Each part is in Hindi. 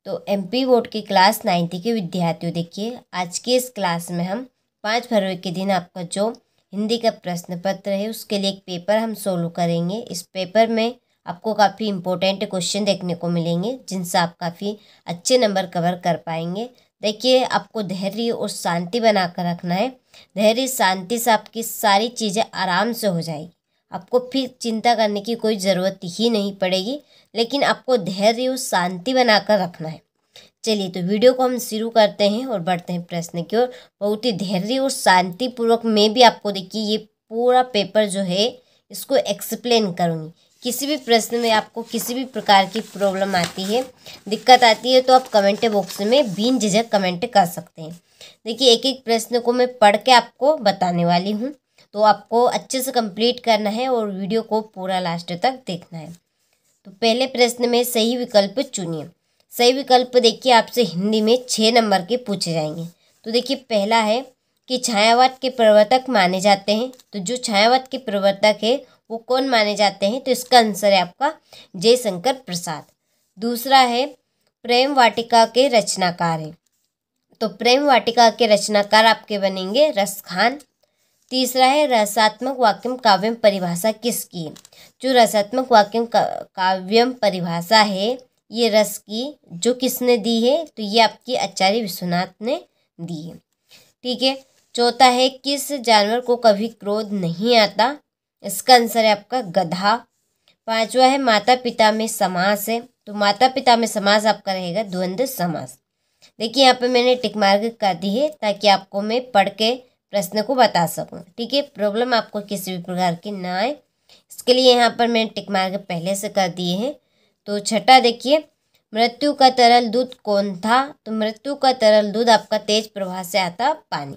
तो एमपी बोर्ड की क्लास 9th के विद्यार्थियों, देखिए आज की इस क्लास में हम 5 फरवरी के दिन आपका जो हिंदी का प्रश्न पत्र है उसके लिए एक पेपर हम सोल्व करेंगे। इस पेपर में आपको काफ़ी इंपॉर्टेंट क्वेश्चन देखने को मिलेंगे जिनसे आप काफ़ी अच्छे नंबर कवर कर पाएंगे। देखिए आपको धैर्य और शांति बना कर रखना है। धैर्य शांति से आपकी सारी चीज़ें आराम से हो जाएगी, आपको फिर चिंता करने की कोई ज़रूरत ही नहीं पड़ेगी, लेकिन आपको धैर्य और शांति बनाकर रखना है। चलिए तो वीडियो को हम शुरू करते हैं और बढ़ते हैं प्रश्न की ओर। बहुत ही धैर्य और शांतिपूर्वक मैं भी आपको देखिए ये पूरा पेपर जो है इसको एक्सप्लेन करूँगी। किसी भी प्रश्न में आपको किसी भी प्रकार की प्रॉब्लम आती है, दिक्कत आती है, तो आप कमेंट बॉक्स में बिन झिझक कमेंट कर सकते हैं। देखिए एक एक प्रश्न को मैं पढ़ के आपको बताने वाली हूँ, तो आपको अच्छे से कंप्लीट करना है और वीडियो को पूरा लास्ट तक देखना है। तो पहले प्रश्न में सही विकल्प चुनिए। सही विकल्प देखिए आपसे हिंदी में 6 नंबर के पूछे जाएंगे। तो देखिए पहला है कि छायावाद के प्रवर्तक माने जाते हैं। तो जो छायावाद के प्रवर्तक है वो कौन माने जाते हैं? तो इसका आंसर है आपका जयशंकर प्रसाद। दूसरा है प्रेम वाटिका के रचनाकार है। तो प्रेम वाटिका के रचनाकार आपके बनेंगे रस खान। तीसरा है रसात्मक वाक्यम काव्यम परिभाषा किसकी है? जो रसात्मक वाक्यम काव्यम परिभाषा है ये रस की जो किसने दी है? तो ये आपकी आचार्य विश्वनाथ ने दी है। ठीक है। चौथा है किस जानवर को कभी क्रोध नहीं आता? इसका आंसर है आपका गधा। पांचवा है माता पिता में समास है। तो माता पिता में समास आपका रहेगा द्वंद्व समास। देखिए यहाँ पे मैंने टिक मार्क कर दी है ताकि आपको मैं पढ़ के प्रश्न को बता सकूं। ठीक है, प्रॉब्लम आपको किसी भी प्रकार की ना आए इसके लिए यहाँ पर मैंने टिक मार्क पहले से कर दिए हैं। तो छठा देखिए मृत्यु का तरल दूध कौन था? तो मृत्यु का तरल दूध आपका तेज प्रवाह से आता पानी।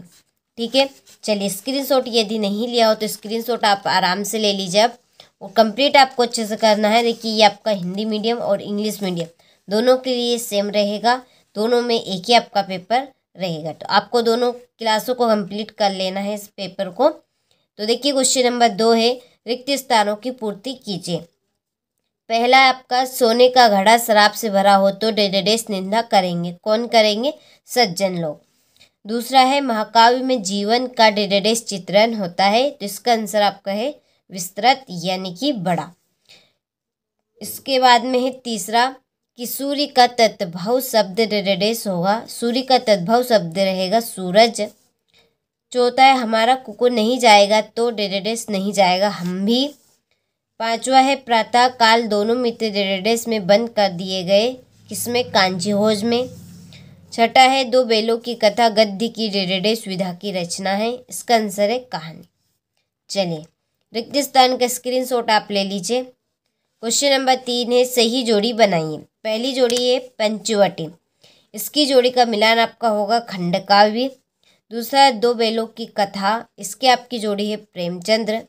ठीक है, चलिए स्क्रीनशॉट यदि नहीं लिया हो तो स्क्रीनशॉट आप आराम से ले लीजिए आप, और कंप्लीट आपको अच्छे से करना है। देखिए ये आपका हिंदी मीडियम और इंग्लिश मीडियम दोनों के लिए सेम रहेगा, दोनों में एक ही आपका पेपर रहेगा। तो आपको दोनों क्लासों को कंप्लीट कर लेना है इस पेपर को। तो देखिए क्वेश्चन नंबर 2 है रिक्त स्थानों की पूर्ति कीजिए। पहला आपका सोने का घड़ा शराब से भरा हो तो डेडेडेस निंदा करेंगे, कौन करेंगे? सज्जन लोग। दूसरा है महाकाव्य में जीवन का डेडेडेस चित्रण होता है, तो इसका आंसर आपका है विस्तृत यानी कि बड़ा। इसके बाद में है तीसरा कि सूर्य का तद्भव शब्द डेडेडेस होगा, सूर्य का तद्भव शब्द रहेगा सूरज। चौथा है हमारा कुकुर नहीं जाएगा तो डेडेडेस नहीं जाएगा हम भी। पांचवा है प्रातः काल दोनों मित्र डेडेडेस में बंद कर दिए गए, किसमें? कांची होज में। छठा है दो बैलों की कथा गद्य की डेडेडेस विधा की रचना है, इसका आंसर है कहानी। चलिए रिक्त स्थान का स्क्रीनशॉट आप ले लीजिए। क्वेश्चन नंबर 3 है सही जोड़ी बनाइए। पहली जोड़ी है पंचवटी, इसकी जोड़ी का मिलान आपका होगा खंडकाव्य। दूसरा है दो बैलों की कथा, इसकी आपकी जोड़ी है प्रेमचंद्र।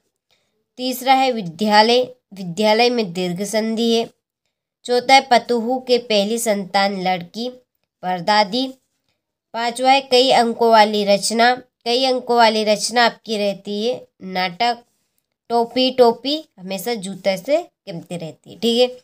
तीसरा है विद्यालय, विद्यालय में दीर्घ संधि है। चौथा है पतुहू के पहली संतान लड़की, परदादी। पांचवा है कई अंकों वाली रचना, कई अंकों वाली रचना आपकी रहती है नाटक। टोपी टोपी हमेशा जूते से कीमती रहती है। ठीक है,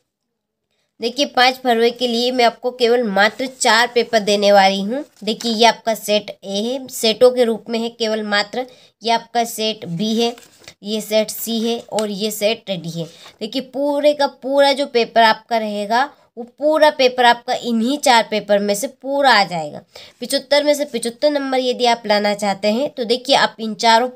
देखिए 5 फरवरी के लिए मैं आपको केवल मात्र 4 पेपर देने वाली हूँ। देखिए ये आपका सेट ए है, सेटों के रूप में है केवल मात्र। ये आपका सेट बी है, ये सेट सी है और ये सेट डी है। देखिए पूरे का पूरा जो पेपर आपका रहेगा वो पूरा पेपर आपका इन्हीं 4 पेपर में से पूरा आ जाएगा। 75 में से 75 नंबर यदि आप लाना चाहते हैं तो देखिए आप इन चारों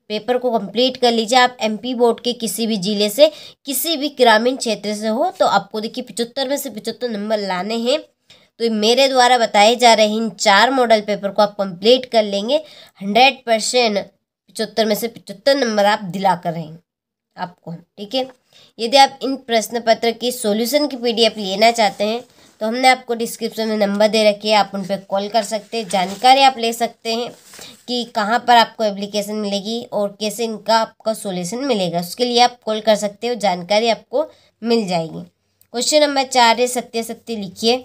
पेपर को कंप्लीट कर लीजिए। आप एमपी बोर्ड के किसी भी जिले से, किसी भी ग्रामीण क्षेत्र से हो, तो आपको देखिए 75 में से 75 नंबर लाने हैं। तो मेरे द्वारा बताए जा रहे इन 4 मॉडल पेपर को आप कंप्लीट कर लेंगे, 100% 75 में से 75 नंबर आप दिला कर रहेंगे आपको। ठीक है, यदि आप इन प्रश्न पत्र की सॉल्यूशन की पीडीएफ लेना चाहते हैं तो हमने आपको डिस्क्रिप्शन में नंबर दे रखे हैं, आप उन पर कॉल कर सकते हैं। जानकारी आप ले सकते हैं कि कहाँ पर आपको एप्लीकेशन मिलेगी और कैसे इनका आपका सॉल्यूशन मिलेगा, उसके लिए आप कॉल कर सकते हो, जानकारी आपको मिल जाएगी। क्वेश्चन नंबर 4 है सत्य सत्य लिखिए।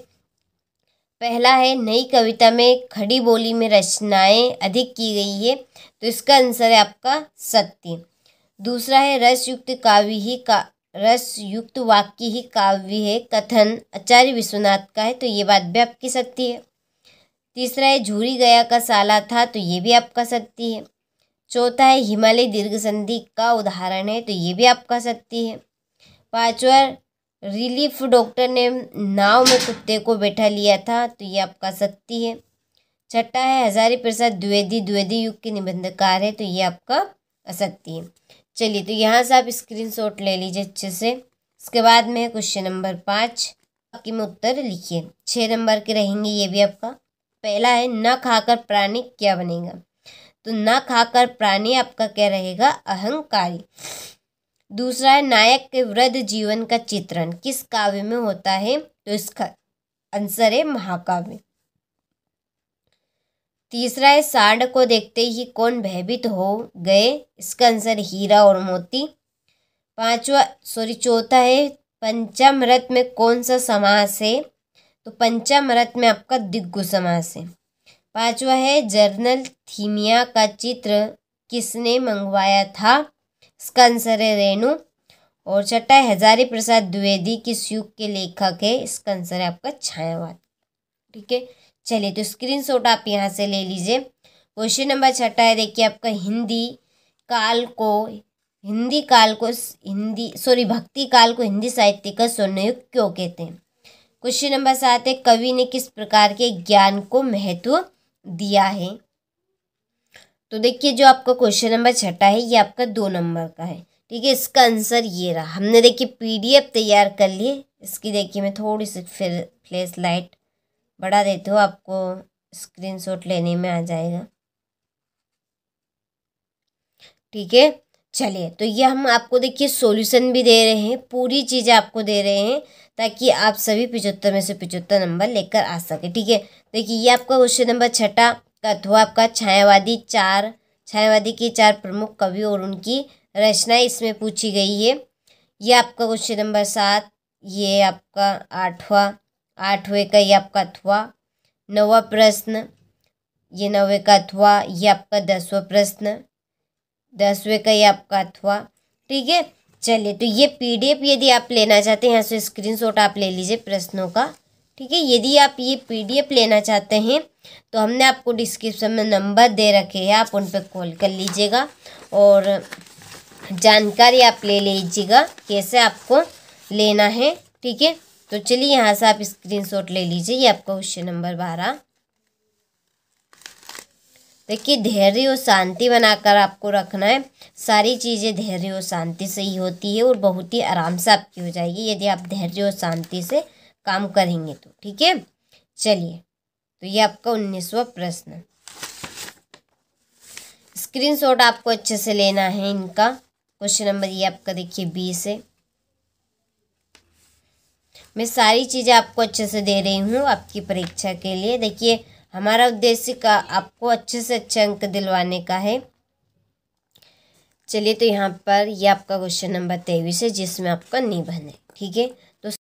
पहला है नई कविता में खड़ी बोली में रचनाएं अधिक की गई है, तो इसका आंसर है आपका सत्य। दूसरा है रसयुक्त काव्य ही रस युक्त वाक्य ही काव्य है कथन आचार्य विश्वनाथ का है, तो ये बात भी आपकी सत्य है। तीसरा है झूरी गया का साला था, तो ये भी आपका सत्य है। चौथा है हिमालय दीर्घ संधि का उदाहरण है, तो ये भी आपका सत्य है। पांचवा रिलीफ डॉक्टर ने नाव में कुत्ते को बैठा लिया था, तो ये आपका सत्य है। छठा है हजारी प्रसाद द्विवेदी युग के निबंधकार है, तो ये आपका असत्य है। चलिए तो यहाँ से आप स्क्रीनशॉट ले लीजिए अच्छे से। इसके बाद में क्वेश्चन नंबर 5, बाकी में उत्तर लिखिए। 6 नंबर के रहेंगे ये भी आपका। पहला है न खाकर प्राणी क्या बनेगा, तो न खाकर प्राणी आपका क्या रहेगा, अहंकारी। दूसरा है नायक के वृद्ध जीवन का चित्रण किस काव्य में होता है, तो इसका आंसर है महाकाव्य। तीसरा है सांड को देखते ही कौन भयभीत हो गए, इसका आंसर हीरा और मोती। चौथा है पंचामृत में कौन सा समास है, तो पंचामृत में आपका दिग्गु समास है। पांचवा है जर्नल थीमिया का चित्र किसने मंगवाया था, इसका आंसर है रेणु। और छठा है हजारी प्रसाद द्विवेदी किस युग के लेखक है, इसका आंसर है आपका छायावाद। ठीक है, चलिए तो स्क्रीनशॉट आप यहाँ से ले लीजिए। क्वेश्चन नंबर 6 है, देखिए आपका भक्ति काल को हिंदी साहित्य का स्वर्णयुग क्यों कहते हैं। क्वेश्चन नंबर 7 है कवि ने किस प्रकार के ज्ञान को महत्व दिया है। तो देखिए जो आपका क्वेश्चन नंबर 6 है ये आपका 2 नंबर का है। ठीक है, इसका आंसर ये रहा। हमने देखिए PDF तैयार कर लिए। इसकी देखिए मैं थोड़ी सी फिर फ्लैश लाइट बढ़ा देती हूँ, आपको स्क्रीनशॉट लेने में आ जाएगा। ठीक है, चलिए तो ये हम आपको देखिए सॉल्यूशन भी दे रहे हैं, पूरी चीज़ें आपको दे रहे हैं ताकि आप सभी 75 में से 75 नंबर लेकर आ सके। ठीक है, देखिए ये आपका क्वेश्चन नंबर 6 का था आपका छायावादी के 4 प्रमुख कवि और उनकी रचनाएं इसमें पूछी गई है। ये आपका क्वेश्चन नंबर 7, ये आपका 8वें का ये आपका अथवा। 9वां प्रश्न ये 9वें का अथवा। ये आपका 10वां प्रश्न 10वें का ये आपका अथवा। ठीक है, चलिए तो ये PDF यदि आप लेना चाहते हैं यहाँ से स्क्रीनशॉट आप ले लीजिए प्रश्नों का। ठीक है, यदि आप ये PDF लेना चाहते हैं तो हमने आपको डिस्क्रिप्शन में नंबर दे रखे हैं, आप उन पर कॉल कर लीजिएगा और जानकारी आप ले लीजिएगा कैसे आपको लेना है। ठीक है, तो चलिए यहाँ से आप स्क्रीनशॉट ले लीजिए। ये आपका क्वेश्चन नंबर 12। देखिए धैर्य और शांति बनाकर आपको रखना है। सारी चीज़ें धैर्य और शांति से ही होती है और बहुत ही आराम से आपकी हो जाएगी यदि आप धैर्य और शांति से काम करेंगे तो। ठीक है, चलिए तो ये आपका 19वां प्रश्न। स्क्रीनशॉट आपको अच्छे से लेना है इनका। क्वेश्चन नंबर ये आपका देखिए 20 है। मैं सारी चीज़ें आपको अच्छे से दे रही हूँ आपकी परीक्षा के लिए। देखिए हमारा उद्देश्य का आपको अच्छे से अच्छे अंक दिलवाने का है। चलिए तो यहाँ पर ये आपका क्वेश्चन नंबर 23 है जिसमें आपका निबंध है। ठीक है,